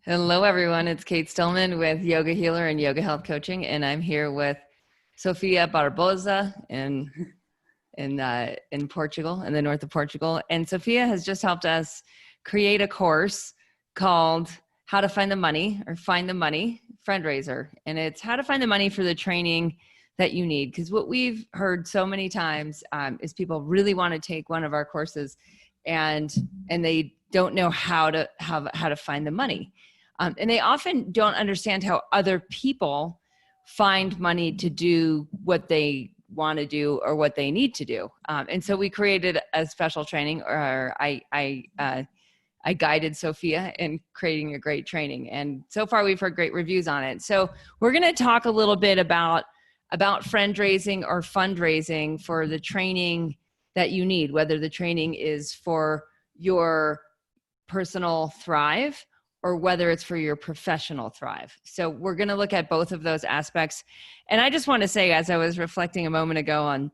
Hello, everyone. It's Kate Stillman with Yoga Healer and Yoga Health Coaching, and I'm here with Sofia Barbosa in Portugal, in the north of Portugal. And Sofia has just helped us create a course called How to Find the Money or Find the Money Fundraiser. And it's how to find the money for the training that you need. Because what we've heard so many times is people really want to take one of our courses and they don't know how to find the money. And they often don't understand how other people find money to do what they want to do or what they need to do. And so we created a special training, or I guided Sofia in creating a great training. And so far we've heard great reviews on it. So we're going to talk a little bit about fundraising or fundraising for the training that you need, whether the training is for your personal thrive or whether it's for your professional thrive. So we're going to look at both of those aspects. And I just want to say, as I was reflecting a moment ago on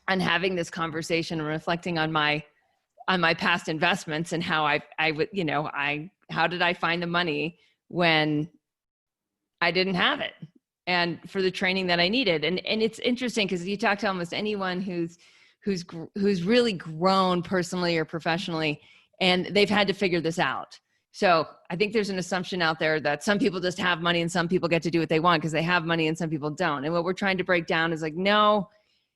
having this conversation and reflecting on my past investments and how how did I find the money when I didn't have it, and for the training that I needed. And it's interesting because you talk to almost anyone who's really grown personally or professionally, and they've had to figure this out. So I think there's an assumption out there that some people just have money and some people get to do what they want because they have money and some people don't. And what we're trying to break down is like, no,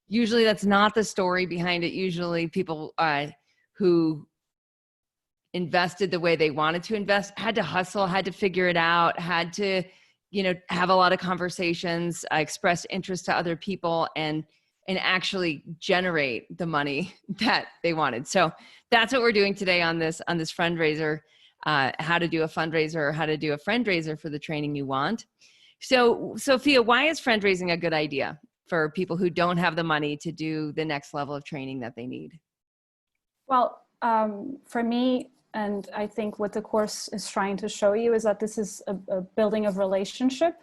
usually that's not the story behind it. Usually people who invested the way they wanted to invest had to hustle, had to figure it out, had to, have a lot of conversations, express interest to other people and actually generate the money that they wanted. So that's what we're doing today on this fundraiser. How to do a fundraiser or how to do a fundraiser for the training you want. So, Sofia, why is fundraising a good idea for people who don't have the money to do the next level of training that they need? Well, for me, and I think what the course is trying to show you is that this is a building of relationship.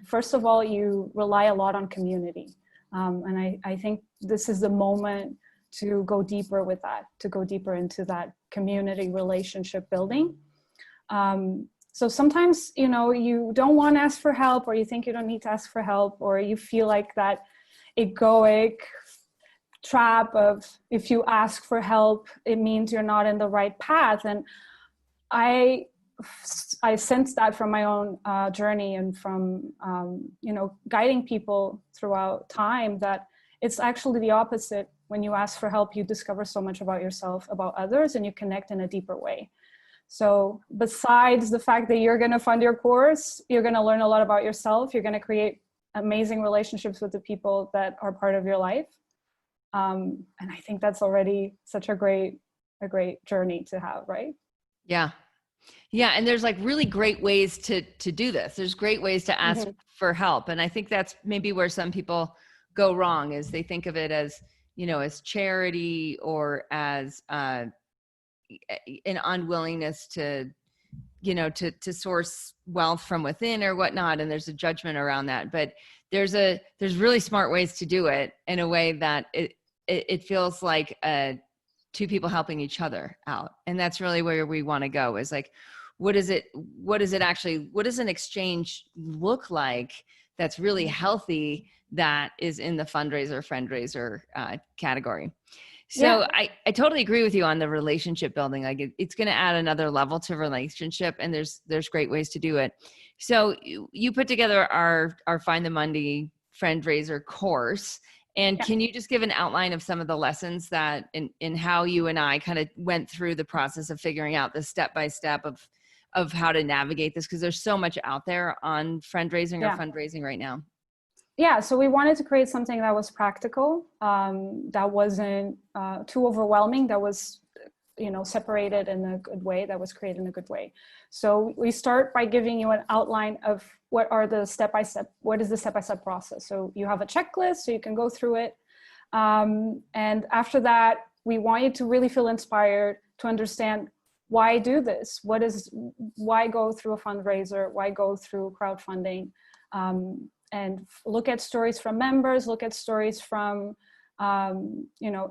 First of all, you rely a lot on community. And I think this is the moment to go deeper with that, to go deeper into that community relationship building. So sometimes, you don't want to ask for help, or you think you don't need to ask for help, or you feel like that egoic trap of if you ask for help, it means you're not in the right path. And I sensed that from my own journey and from, guiding people throughout time, that it's actually the opposite. When you ask for help, you discover so much about yourself, about others, and you connect in a deeper way. So besides the fact that you're going to fund your course, you're going to learn a lot about yourself. You're going to create amazing relationships with the people that are part of your life. And I think that's already such a great journey to have, right? Yeah. Yeah. And there's like really great ways to do this. There's great ways to ask for help. And I think that's maybe where some people go wrong, is they think of it as, as charity or as an unwillingness to source wealth from within or whatnot. And there's a judgment around that, but there's really smart ways to do it in a way that it feels like two people helping each other out. And that's really where we want to go, is like, what does an exchange look like that's really healthy, that is in the fundraiser category. So yeah. I totally agree with you on the relationship building. Like it's going to add another level to relationship, and there's great ways to do it. So you put together our Find the Money fundraiser course. And can you just give an outline of some of the lessons that in how you and I kind of went through the process of figuring out the step-by-step of how to navigate this? Because there's so much out there on fundraising or fundraising right now. Yeah, so we wanted to create something that was practical, that wasn't too overwhelming, that was, separated in a good way, that was created in a good way. So we start by giving you an outline of what is the step-by-step process. So you have a checklist, so you can go through it. And after that, we want you to really feel inspired to understand, why do this? Why go through a fundraiser? Why go through crowdfunding? And look at stories from members, look at stories from,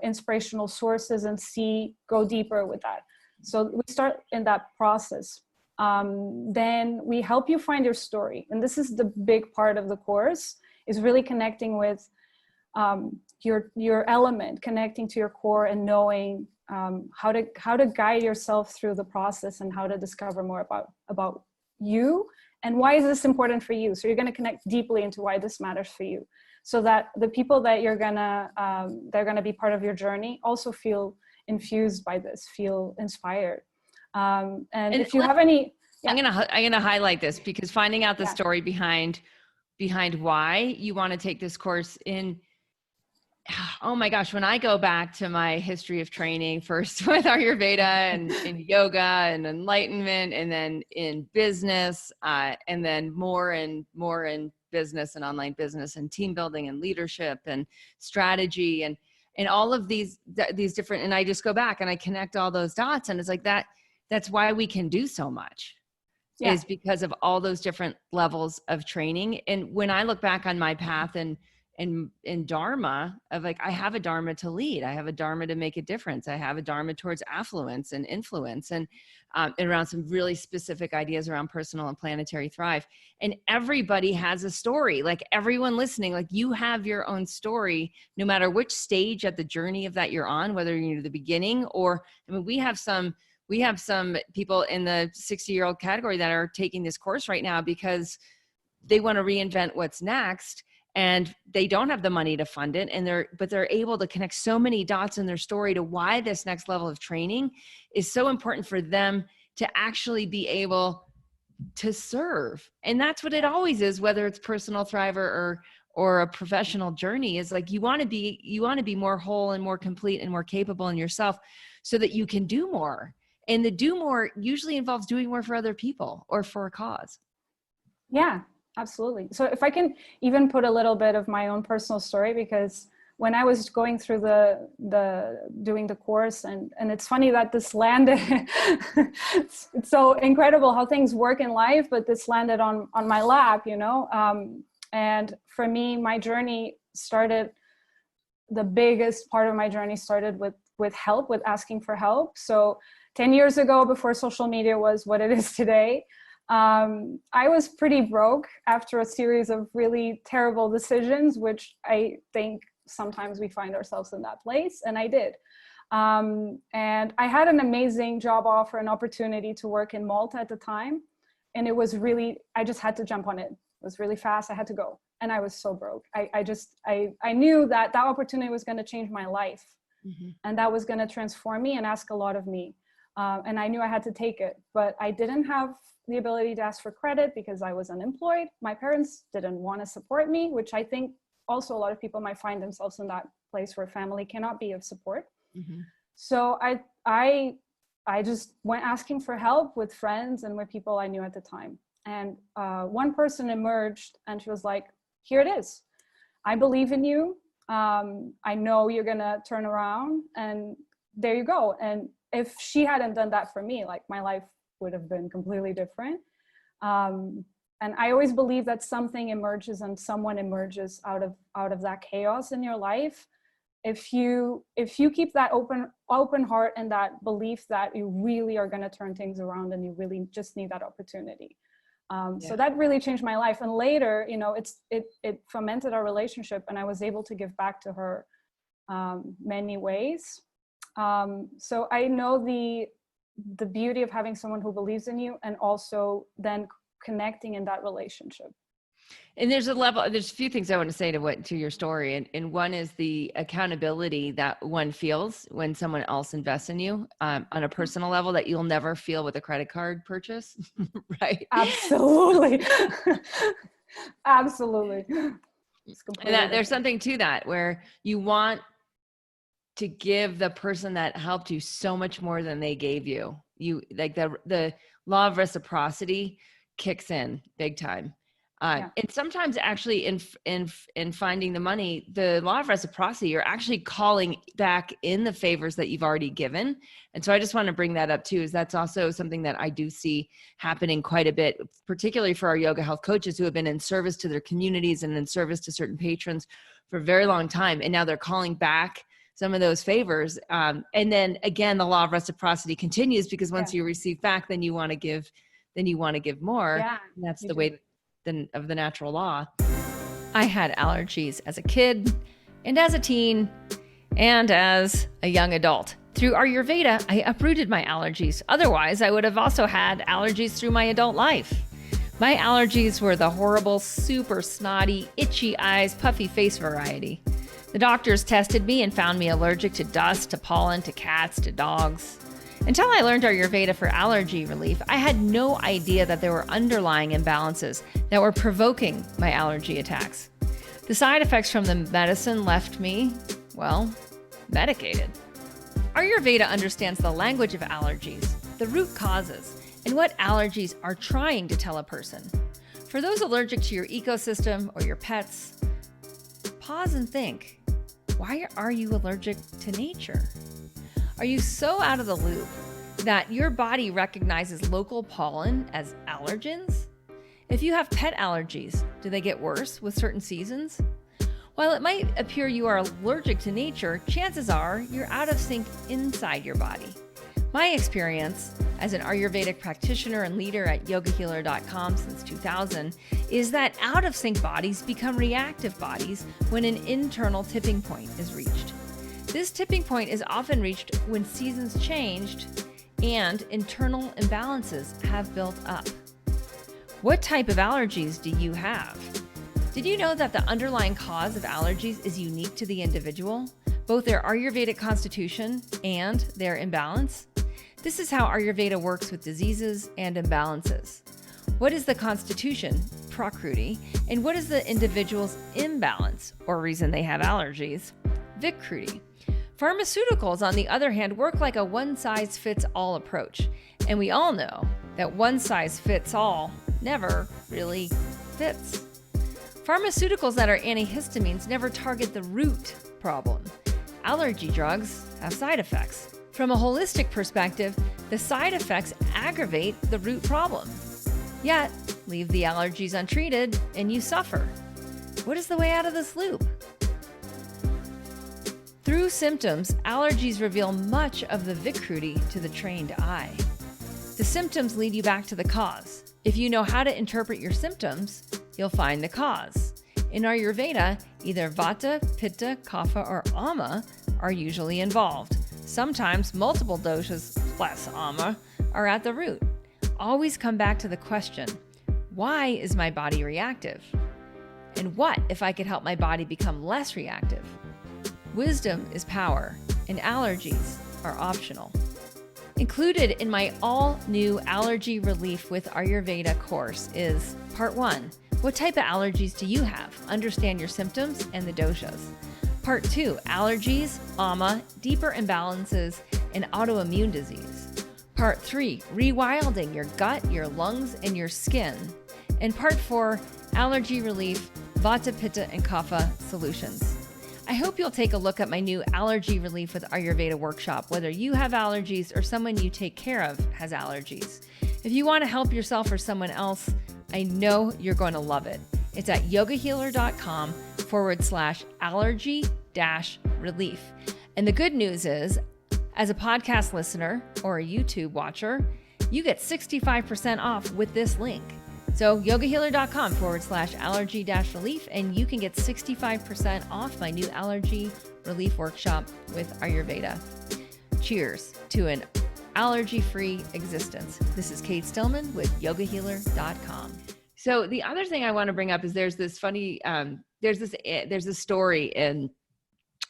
inspirational sources, and go deeper with that. So we start in that process. then we help you find your story. And this is the big part of the course, is really connecting with your element, connecting to your core, and knowing how to guide yourself through the process, and how to discover more about you and why is this important for you. So you're going to connect deeply into why this matters for you, so that the people that they're gonna be part of your journey also feel infused by this, feel inspired. And if you have any, yeah. I'm gonna highlight this, because finding out the story behind why you want to take this course in, oh my gosh, when I go back to my history of training, first with Ayurveda and in yoga and enlightenment, and then in business, and then more in business and online business and team building and leadership and strategy and all of these different, and I just go back and I connect all those dots, and it's like that's why we can do so much. Yeah. Is because of all those different levels of training. And when I look back on my path and in Dharma, of like, I have a Dharma to lead, I have a Dharma to make a difference, I have a Dharma towards affluence and influence, and around some really specific ideas around personal and planetary thrive. And everybody has a story, like everyone listening, like you have your own story, no matter which stage at the journey of that you're on, whether you're at the beginning or, I mean, we have some people in the 60-year-old category that are taking this course right now because they want to reinvent what's next, and they don't have the money to fund it. And they're able to connect so many dots in their story to why this next level of training is so important for them to actually be able to serve. And that's what it always is, whether it's personal thriver or a professional journey, is like, you want to be more whole and more complete and more capable in yourself so that you can do more. And the do more usually involves doing more for other people or for a cause. Yeah, absolutely. So if I can even put a little bit of my own personal story, because when I was going through doing the course, and it's funny that this landed, it's so incredible how things work in life, but this landed on my lap, you know? And for me, my journey started, the biggest part of my journey started with help, with asking for help. So 10 years ago, before social media was what it is today, I was pretty broke after a series of really terrible decisions, which I think sometimes we find ourselves in that place, and I did. And I had an amazing job offer, an opportunity to work in Malta at the time. And it was really, I just had to jump on it. It was really fast, I had to go. And I was so broke. I knew that opportunity was gonna change my life. Mm-hmm. And that was gonna transform me and ask a lot of me. And I knew I had to take it, but I didn't have the ability to ask for credit because I was unemployed. My parents didn't want to support me, which I think also a lot of people might find themselves in that place where family cannot be of support. Mm-hmm. So I just went asking for help with friends and with people I knew at the time. And one person emerged and she was like, here it is. I believe in you. I know you're gonna turn around, and there you go. And if she hadn't done that for me, like, my life would have been completely different. And I always believe that something emerges and someone emerges out of that chaos in your life. If you keep that open heart and that belief that you really are going to turn things around, and you really just need that opportunity. So that really changed my life. And later, you know, it fomented our relationship, and I was able to give back to her many ways. So I know the beauty of having someone who believes in you, and also then connecting in that relationship. And there's a few things I want to say to your story. And one is the accountability that one feels when someone else invests in you on a personal level that you'll never feel with a credit card purchase, right? Absolutely. Absolutely. And there's something to that, where you want to give the person that helped you so much more than they gave you. You, like, the law of reciprocity kicks in big time. And sometimes actually in finding the money, the law of reciprocity, you're actually calling back in the favors that you've already given. And so I just want to bring that up too, is that's also something that I do see happening quite a bit, particularly for our yoga health coaches who have been in service to their communities and in service to certain patrons for a very long time. And now they're calling back some of those favors. And then again, the law of reciprocity continues, because once you receive back, then you want to give then you want to give more. Yeah, And that's you the do. way of the natural law. I had allergies as a kid and as a teen and as a young adult. Through Ayurveda, I uprooted my allergies. Otherwise, I would have also had allergies through my adult life. My allergies were the horrible, super snotty, itchy eyes, puffy face variety. The doctors tested me and found me allergic to dust, to pollen, to cats, to dogs. Until I learned Ayurveda for allergy relief, I had no idea that there were underlying imbalances that were provoking my allergy attacks. The side effects from the medicine left me, well, medicated. Ayurveda understands the language of allergies, the root causes, and what allergies are trying to tell a person. For those allergic to your ecosystem or your pets, pause and think, why are you allergic to nature? Are you so out of the loop that your body recognizes local pollen as allergens? If you have pet allergies, do they get worse with certain seasons? While it might appear you are allergic to nature, chances are you're out of sync inside your body. My experience as an Ayurvedic practitioner and leader at yogahealer.com since 2000 is that out of sync bodies become reactive bodies when an internal tipping point is reached. This tipping point is often reached when seasons changed and internal imbalances have built up. What type of allergies do you have? Did you know that the underlying cause of allergies is unique to the individual, both their Ayurvedic constitution and their imbalance? This is how Ayurveda works with diseases and imbalances. What is the constitution, Prakruti, and what is the individual's imbalance, or reason they have allergies, Vikruti? Pharmaceuticals, on the other hand, work like a one-size-fits-all approach, and we all know that one-size-fits-all never really fits. Pharmaceuticals that are antihistamines never target the root problem. Allergy drugs have side effects. From a holistic perspective, the side effects aggravate the root problem. Yet, leave the allergies untreated and you suffer. What is the way out of this loop? Through symptoms, allergies reveal much of the Vikruti to the trained eye. The symptoms lead you back to the cause. If you know how to interpret your symptoms, you'll find the cause. In Ayurveda, either Vata, Pitta, Kapha, or Ama are usually involved. Sometimes multiple doshas plus Ama are at the root. Always come back to the question, why is my body reactive? And what if I could help my body become less reactive? Wisdom is power, and allergies are optional. Included in my all-new Allergy Relief with Ayurveda course is Part 1. What type of allergies do you have? Understand your symptoms and the doshas. Part 2. Allergies, Ama, deeper imbalances, and autoimmune disease. Part 3. Rewilding your gut, your lungs, and your skin. And Part 4. Allergy Relief, Vata, Pitta, and Kapha solutions. I hope you'll take a look at my new Allergy Relief with Ayurveda workshop, whether you have allergies or someone you take care of has allergies. If you want to help yourself or someone else, I know you're going to love it. It's at yogahealer.com/allergy-relief. And the good news is, as a podcast listener or a YouTube watcher, you get 65% off with this link. So yogahealer.com/allergy-relief, and you can get 65% off my new allergy relief workshop with Ayurveda. Cheers to an allergy-free existence. This is Kate Stillman with yogahealer.com. So the other thing I want to bring up is there's this funny, there's a story in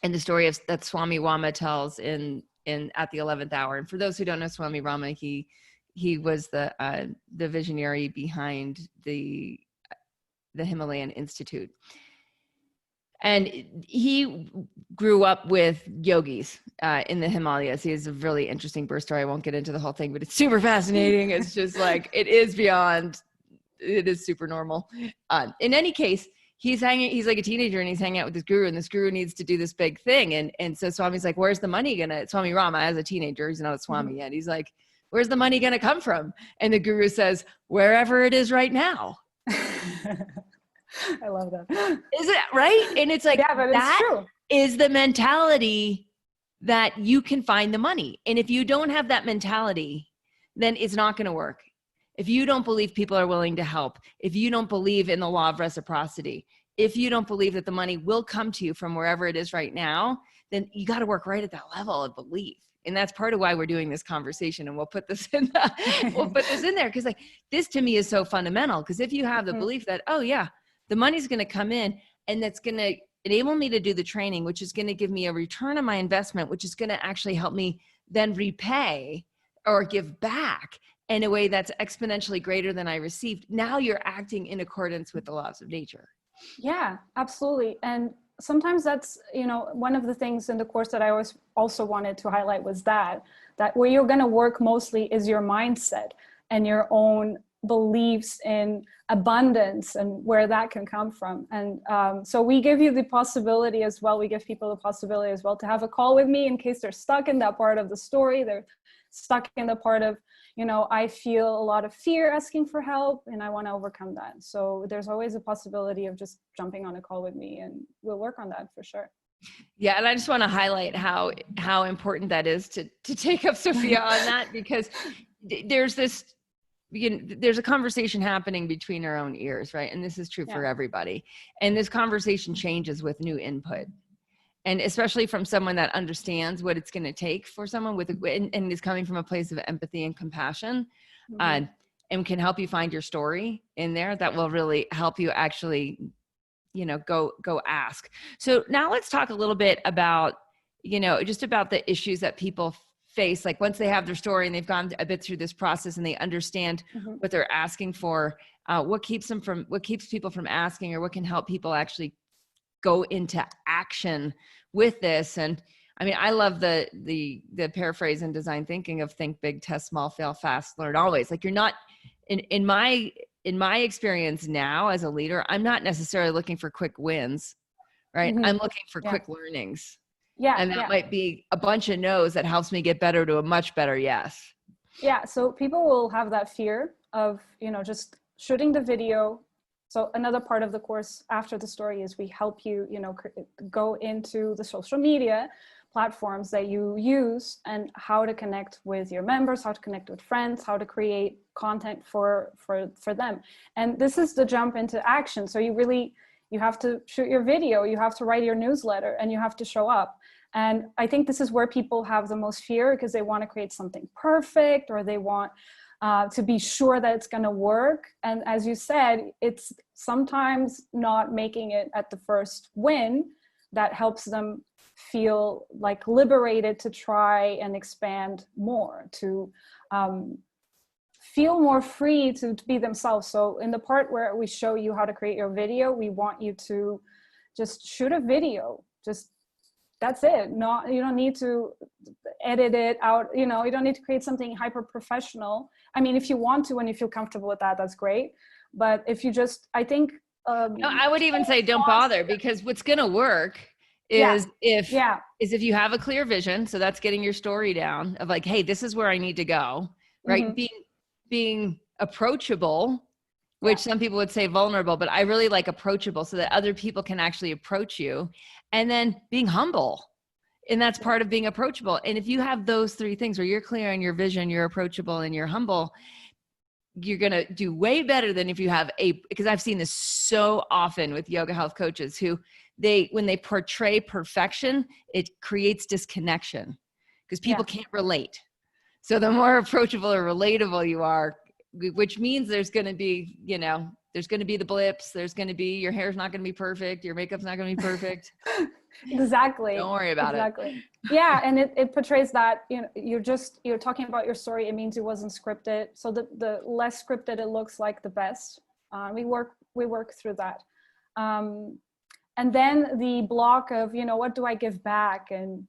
the story of that Swami Rama tells in at the 11th hour. And for those who don't know Swami Rama, he was the visionary behind the Himalayan Institute. And he grew up with yogis in the Himalayas. He has a really interesting birth story. I won't get into the whole thing, but it's super fascinating. It's just like, it is super normal. In any case, he's like a teenager and he's hanging out with this guru, and this guru needs to do this big thing. And so Swami's like, where's the money Swami Rama, as a teenager, he's not a Swami yet. He's like, where's the money going to come from? And the guru says, wherever it is right now. I love that. Is it right? And it's like, yeah, but that it's true. is the mentality that you can find the money. And if you don't have that mentality, then it's not going to work. if you don't believe people are willing to help, if you don't believe in the law of reciprocity, if you don't believe that the money will come to you from wherever it is right now, then you got to work right at that level of belief. And that's part of why we're doing this conversation. And we'll put this in there. Cause like this to me is so fundamental. Cause if you have the belief that, oh yeah, the money's going to come in and that's going to enable me to do the training, which is going to give me a return on my investment, which is going to actually help me then repay or give back in a way that's exponentially greater than I received. Now you're acting in accordance with the laws of nature. Yeah, absolutely. And sometimes that's, one of the things in the course that I always also wanted to highlight was that where you're going to work mostly is your mindset and your own beliefs in abundance and where that can come from. And so we give you the possibility as well. We give people the possibility as well to have a call with me in case they're stuck in that part of the story. They're stuck in the part of, I feel a lot of fear asking for help and I want to overcome that. So there's always a possibility of just jumping on a call with me and we'll work on that for sure. Yeah. And I just want to highlight how important that is to take up Sophia on that, because there's a conversation happening between our own ears, right? And this is true for everybody. And this conversation changes with new input. And especially from someone that understands what it's going to take for someone and is coming from a place of empathy and compassion, and can help you find your story in there that will really help you actually, go ask. So now let's talk a little bit about, just about the issues that people face. Like once they have their story and they've gone a bit through this process and they understand what they're asking for, what keeps people from asking, or what can help people actually go into action with this. And I mean, I love the paraphrase in design thinking of think big, test small, fail fast, learn always. Like you're not in my experience now as a leader, I'm not necessarily looking for quick wins, right? I'm looking for quick learnings. Yeah. And that might be a bunch of no's that helps me get better to a much better yes. Yeah. So people will have that fear of, just shooting the video. So another part of the course after the story is we help you, go into the social media platforms that you use and how to connect with your members, how to connect with friends, how to create content for them. And this is the jump into action. So you have to shoot your video, you have to write your newsletter, and you have to show up. And I think this is where people have the most fear because they want to create something perfect, or they want to be sure that it's going to work. And as you said, it's sometimes not making it at the first win that helps them feel like liberated to try and expand more, to feel more free to be themselves. So in the part where we show you how to create your video, we want you to just shoot a video. That's it. You don't need to edit it out. You don't need to create something hyper professional. I mean, if you want to and you feel comfortable with that, that's great. But if you I think. No, I would even say don't bother, because what's going to work is if you have a clear vision. So that's getting your story down of like, hey, this is where I need to go, right? Being approachable, which some people would say vulnerable, but I really like approachable so that other people can actually approach you. And then being humble. And that's part of being approachable. And if you have those three things where you're clear on your vision, you're approachable, and you're humble, you're going to do way better than if you have because I've seen this so often with yoga health coaches who when they portray perfection, it creates disconnection because people can't relate. So the more approachable or relatable you are, which means there's going to be, there's going to be the blips. There's going to be, your hair's not going to be perfect. Your makeup's not going to be perfect. Exactly. Don't worry about it. Yeah. And it portrays that, you're talking about your story. It means it wasn't scripted. So the less scripted it looks like, the best. We work through that. And then the block of, what do I give back? And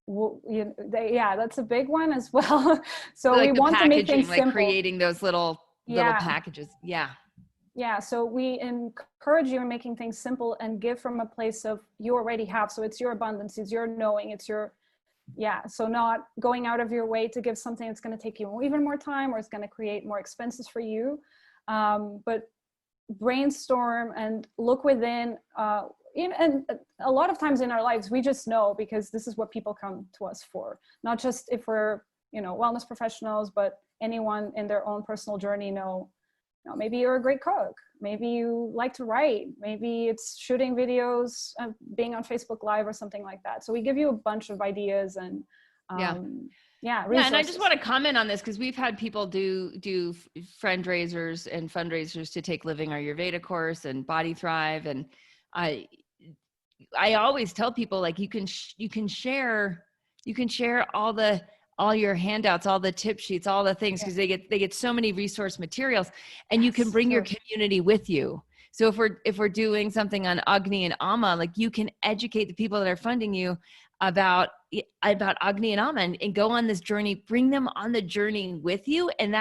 that's a big one as well. So like we want to make things simple. Like creating those little packages. Yeah. So we encourage you in making things simple and give from a place of you already have. So it's your abundance, it's your knowing, it's your, so not going out of your way to give something that's going to take you even more time or it's going to create more expenses for you. But brainstorm and look within, and a lot of times in our lives, we just know because this is what people come to us for, not just if we're, wellness professionals, but anyone in their own personal journey know, you know, maybe you're a great cook, maybe you like to write, maybe it's shooting videos, being on Facebook Live or something like that. So we give you a bunch of ideas and resources. Yeah, and I just want to comment on this because we've had people do fundraisers and fundraisers to take Living Ayurveda course and Body Thrive, and I always tell people, like, you can share all your handouts, all the tip sheets, all the things, because they get so many resource materials, and you can bring your community with you. So if we're doing something on Agni and Ama, like, you can educate the people that are funding you about Agni and Ama, and go on this journey, bring them on the journey with you. And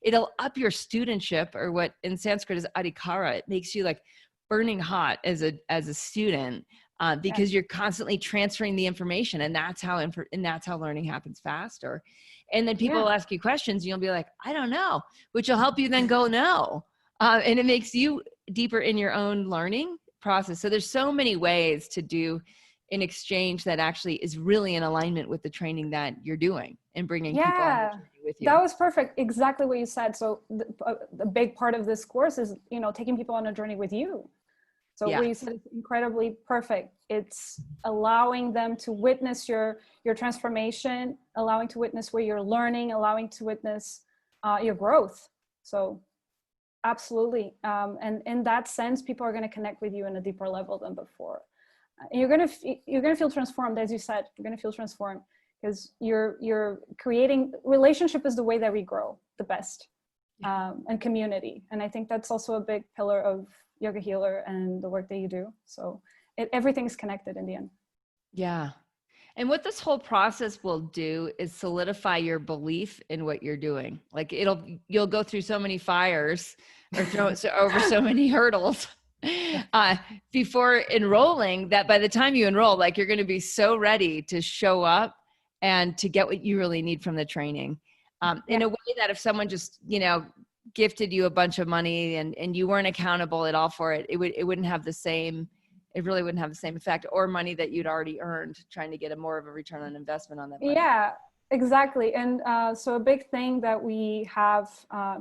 it'll up your studentship, or what in Sanskrit is adhikara. It makes you like burning hot as a student, because you're constantly transferring the information, and that's how learning happens faster. And then people will ask you questions, and you'll be like, I don't know, which will help you then go know. And it makes you deeper in your own learning process. So there's so many ways to do an exchange that actually is really in alignment with the training that you're doing, and bringing people on the journey with you. That was perfect. Exactly what you said. So the big part of this course is, you know, taking people on a journey with you. So what you said is incredibly perfect. It's allowing them to witness your transformation, allowing to witness where you're learning, allowing to witness your growth. So absolutely. And in that sense, people are going to connect with you in a deeper level than before. And you're going to feel transformed, as you said. You're going to feel transformed because you're creating relationship is the way that we grow the best, and community. And I think that's also a big pillar of Yoga Healer and the work that you do. So everything's connected in the end. Yeah. And what this whole process will do is solidify your belief in what you're doing. Like, you'll go through so many fires, or over so many hurdles before enrolling, that by the time you enroll, like, you're going to be so ready to show up and to get what you really need from the training. In a way that if someone just, you know, gifted you a bunch of money and you weren't accountable at all for it, it wouldn't have the same, it really wouldn't have the same effect, or money that you'd already earned trying to get more of a return on investment on that money. Yeah, exactly. And so a big thing that we have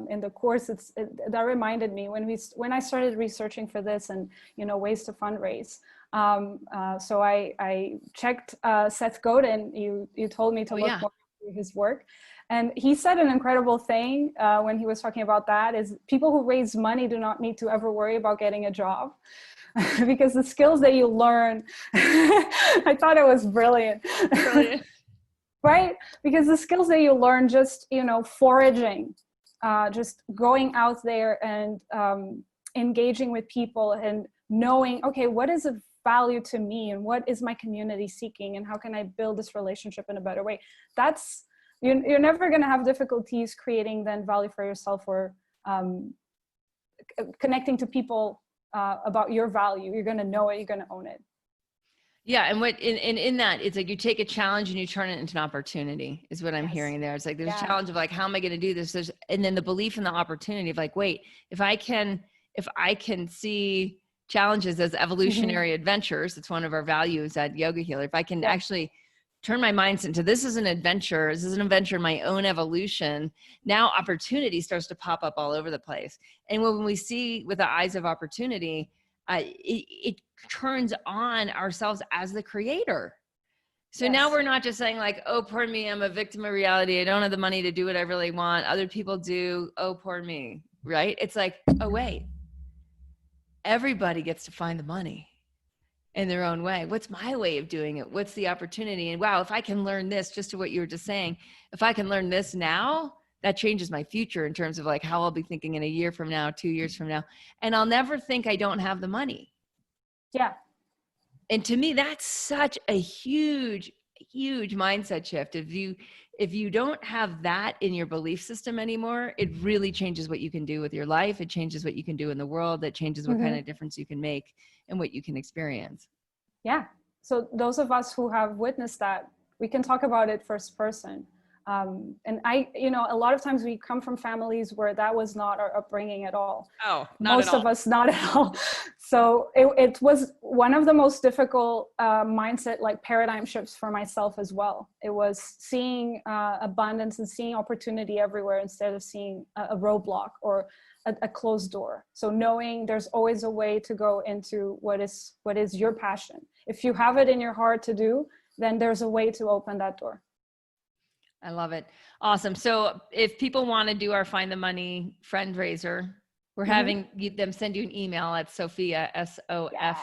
in the course, that reminded me when I started researching for this and, you know, ways to fundraise. So I checked Seth Godin. You told me to look more into his work. And he said an incredible thing when he was talking about that, is people who raise money do not need to ever worry about getting a job. Because the skills that you learn, I thought it was brilliant. Brilliant. Right? Because the skills that you learn, just, you know, foraging, just going out there and engaging with people and knowing, okay, what is of value to me and what is my community seeking and how can I build this relationship in a better way? That's, you're never going to have difficulties creating then value for yourself, or connecting to people about your value. You're going to know it, you're going to own it. Yeah. And what in that, it's like you take a challenge and you turn it into an opportunity, is what I'm hearing there. It's like, there's a challenge of like, how am I going to do this? And then the belief in the opportunity of like, wait, if I can see challenges as evolutionary adventures, it's one of our values at Yoga Healer. If I can actually turn my mindset into, this is an adventure in my own evolution, now opportunity starts to pop up all over the place. And when we see with the eyes of opportunity, it turns on ourselves as the creator. So now we're not just saying like, oh, poor me, I'm a victim of reality, I don't have the money to do what I really want, other people do, oh, poor me, right? It's like, oh, wait, everybody gets to find the money in their own way. What's my way of doing it? What's the opportunity? And wow, if I can learn this, just to what you were just saying, if I can learn this now, that changes my future in terms of like how I'll be thinking in a year from now, 2 years from now. And I'll never think I don't have the money. Yeah. And to me, that's such a huge, huge mindset shift. If you don't have that in your belief system anymore, it really changes what you can do with your life. It changes what you can do in the world. It changes what kind of difference you can make and what you can experience. Yeah. So those of us who have witnessed that, we can talk about it first person. And a lot of times we come from families where that was not our upbringing at all. Oh, Most of us, not at all. So it was one of the most difficult mindset, like paradigm shifts for myself as well. It was seeing abundance and seeing opportunity everywhere instead of seeing a roadblock or a closed door. So knowing there's always a way to go into what is your passion. If you have it in your heart to do, then there's a way to open that door. I love it. Awesome. So if people want to do our Find the Money fundraiser, we're having them send you an email at Sophia, SOFIA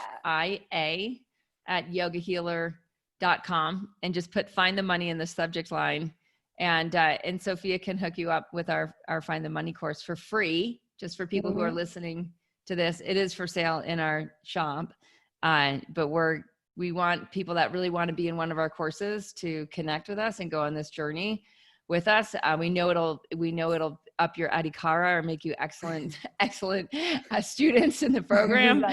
@yogahealer.com, and just put Find the Money in the subject line. And Sophia can hook you up with our Find the Money course for free, just for people who are listening to this. It is for sale in our shop. But we want people that really want to be in one of our courses to connect with us and go on this journey with us. We know it'll up your adhikara or make you excellent students in the program.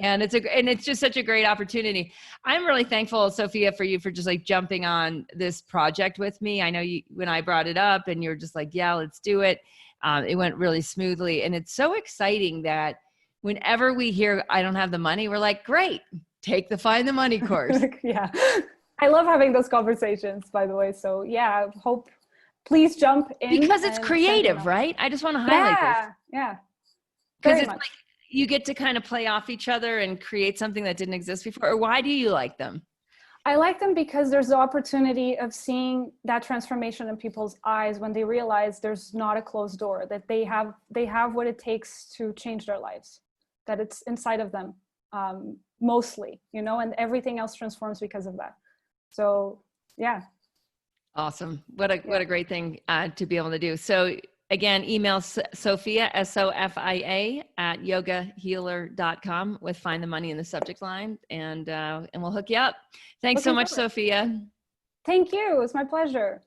And it's just such a great opportunity. I'm really thankful, Sophia, for you for just like jumping on this project with me. I know when I brought it up and you're just like, yeah, let's do it. It went really smoothly. And it's so exciting that whenever we hear I don't have the money, we're like, great, take the Find the Money course. Yeah. I love having those conversations, by the way. So yeah, please jump in. Because it's creative, right? I just want to highlight this. Yeah. Because it's like you get to kind of play off each other and create something that didn't exist before. Or why do you like them? I like them because there's the opportunity of seeing that transformation in people's eyes when they realize there's not a closed door, that they have what it takes to change their lives, that it's inside of them, mostly, and everything else transforms because of that. So, yeah. Awesome. What a great thing to be able to do. So again, email Sophia, SOFIA @yogahealer.com with Find the Money in the subject line, and we'll hook you up. Thanks so much, Sophia. Thank you. It's my pleasure.